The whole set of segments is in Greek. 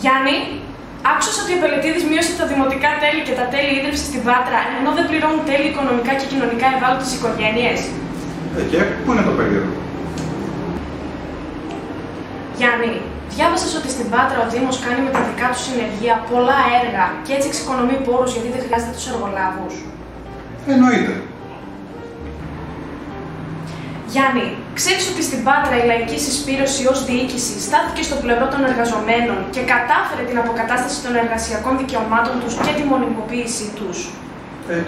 Γιάννη, άκουσες ότι ο Πελετίδης μείωσε τα δημοτικά τέλη και τα τέλη ίδρυυσης στην Πάτρα, ενώ δεν πληρώνουν τέλη οικονομικά και κοινωνικά ευάλωτες οικογένειες? Και πού είναι το περίεργο? Γιάννη, διάβασες ότι στην Πάτρα ο Δήμος κάνει με τα δικά του συνεργεία πολλά έργα και έτσι εξοικονομεί πόρους γιατί δεν χρειάζεται τους εργολάβους? Εννοείται. Γιάννη, ξέρεις ότι στην Πάτρα η λαϊκή συσπήρωση ως διοίκηση στάθηκε στο πλευρό των εργαζομένων και κατάφερε την αποκατάσταση των εργασιακών δικαιωμάτων τους και τη μονιμοποίησή τους?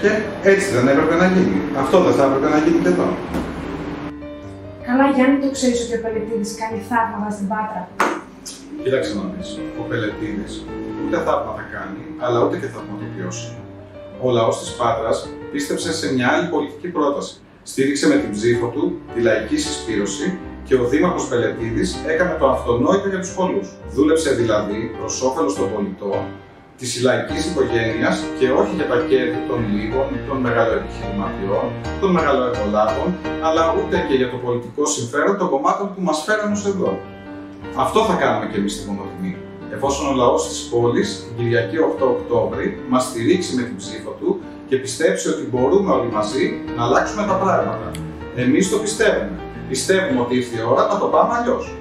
Και έτσι δεν έπρεπε να γίνει. Αυτό δεν θα έπρεπε να γίνει και εδώ. Καλά, Γιάννη, το ξέρεις ότι ο Πελετίδης κάνει θαύματα στην Πάτρα? Κοίταξε να δεις. Ο Πελετίδης ούτε θαύματα κάνει, αλλά ούτε και θαυματοποιώσει. Ο λαός της Πάτρας πίστεψε σε μια άλλη πολιτική πρόταση. Στήριξε με την ψήφο του τη λαϊκή συσπήρωση και ο Δήμαρχος Πελετίδης έκανε το αυτονόητο για τους πολλούς. Δούλεψε δηλαδή προς όφελος των πολιτών, της λαϊκής οικογένειας και όχι για τα κέρδη των λίγων, των μεγαλοεπιχειρηματιών, των μεγαλοεργολάβων, αλλά ούτε και για το πολιτικό συμφέρον των κομμάτων που μας φέραν ως εδώ. Αυτό θα κάνουμε και εμείς στην Κομοτηνή, εφόσον ο λαός της πόλης την Κυριακή 8 Οκτώβρη μας στηρίξει με την ψήφο του και πιστέψει ότι μπορούμε όλοι μαζί να αλλάξουμε τα πράγματα. Εμείς το πιστεύουμε. Πιστεύουμε ότι ήρθε η ώρα να το πάμε αλλιώς.